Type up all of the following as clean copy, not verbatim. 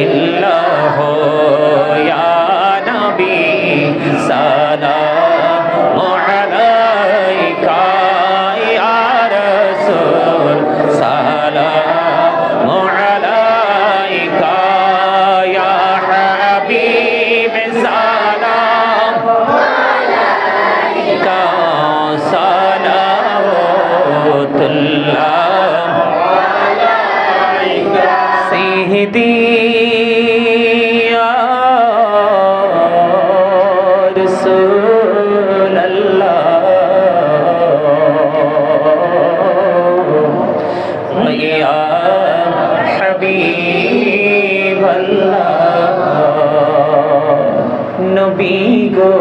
ইল্লাল্লাহু ইয়া নবী সালামু আলাইকা ইয়া রাসূল সালামু আলাইকা ইয়া হাবিব সালামু আলাইকা সালাওয়াতুল্লাহ আলাইকা সাইয়্যিদি নবী গো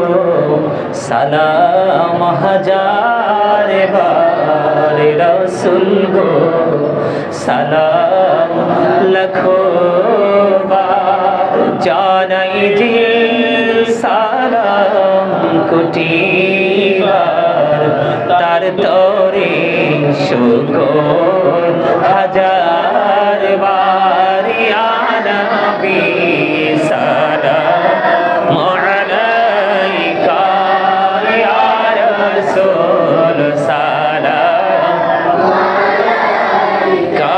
সালাম হাজার বার রাসূল গো সালাম লাখো বার জানাই যে সালাম কোটি বার তার তরে শুকর হাজার বার ইয়া নবী সালাম আলাইকা ইয়া রাসূল সালাম আলাইকা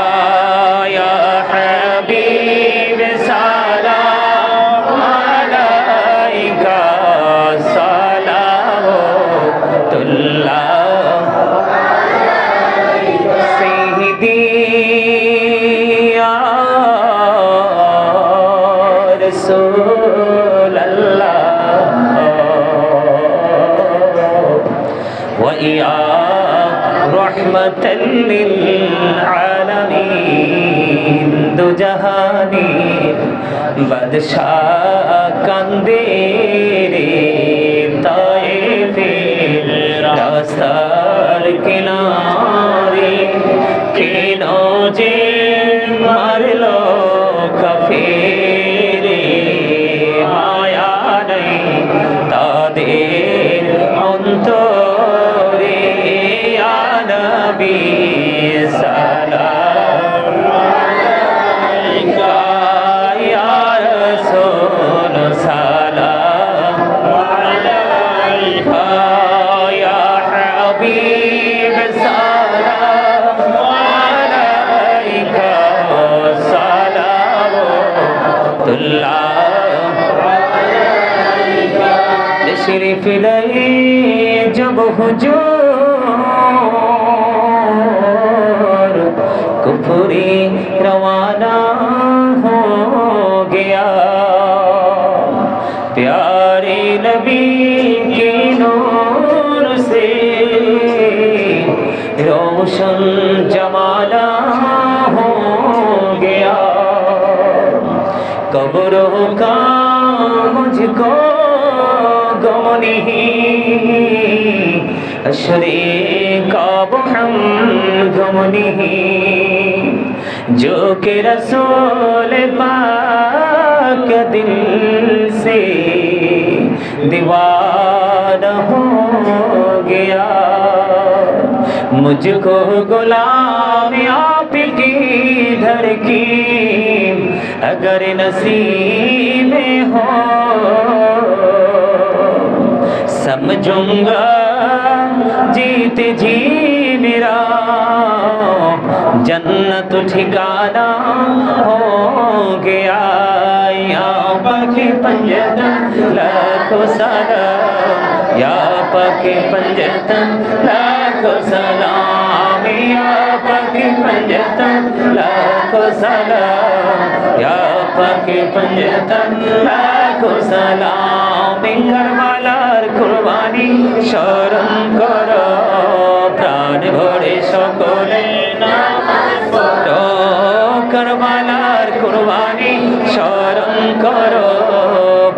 ইয়া হাবিব সালাম আলাইকা সালাওয়াতুল্লাহ সাইয়্যিদি ইয়া রাসূলাল্লাহ ويا رحمة للعالمين دو جهاني بادشاہ کندے رے طائفیر راستار کنارے کینو جے مارلو کفیرے মায়া নাই তাদের অন্তরে ইয়া নবী সালাম আলাইকা ইয়া রাসূল সালাম আলাইকা ইয়া হাবিব সালাম আলাইকা সালাওয়াতুল্লাহ तशरीफ लाए जब हुजूर कुफरी रवाना हो गया प्यारे नबी के नूर से रोशन जमाना हो गया कब्रों का मुझको अशरे का हम गम नहीं जो के रसूल पाक दिल से दीवाना हो गया मुझको गुलाम आप की धड़की अगर नसीब हो समझूंगा जीते जी मेरा जन्नत ठिकाना हो गया या पके पंजतन लाखों सलाम या पके पंजतन लाखों सलाम या पके पंजतन लाखों सलाम या पके पंजतन लाखों सलाम करबालार कुर्बानी शरण करो प्राण भरे सकले नामाज पढ़ो करबालार कुर्बानी शरण करो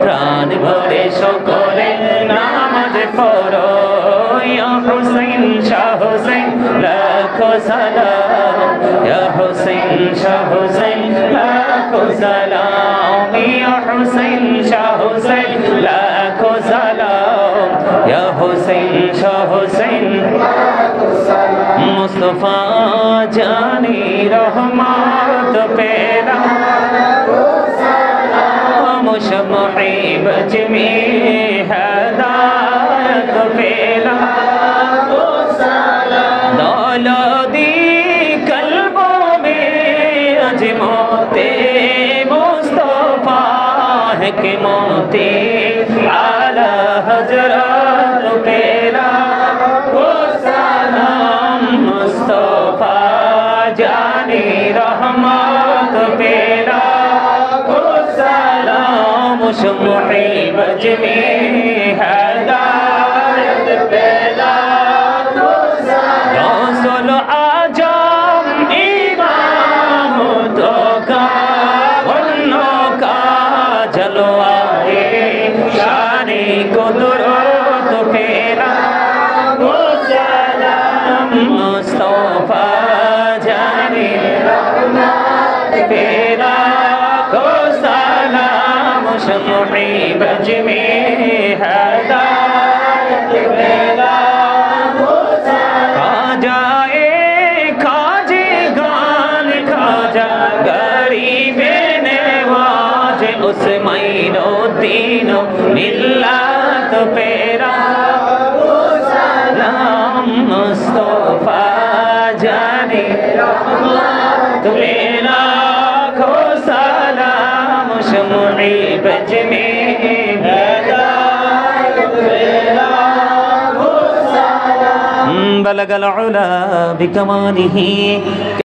प्राण भरे सकले नामाज पढ़ो या हुसैन शाह हुसैन लाखों सलाम या हुसैन शाह हुसैन लाखों सलाम या हुसैन शाह हुसैन लाखों सलाम या हुसैन शाह हुसैन मुस्तफा जानी रहमत पैदा मुहीबत में हदायत पेला दौलती कल्बों में अजमोते मुस्तफा है कि मोते आला हजरत पेला सलाम मुस्तफा जाने रहमत पेला सलाम मुहीबत में हदायत पेला रसूल आजम इमाम तो का उन्नों का जलवाए शानी कुदरत पेला सलाम मुस्तफा जाने रहमत पेला सलाम मुहीबत में हदायत पेला खाजे गान खाजा गरीबे नवाज उस महीनो तीनों मिल्लत पेरा सलाम मुस्तफा जाने रहमत पेरा खो सलाम मुहीबत में हदायत पेरा बलगल उला बिकमालिही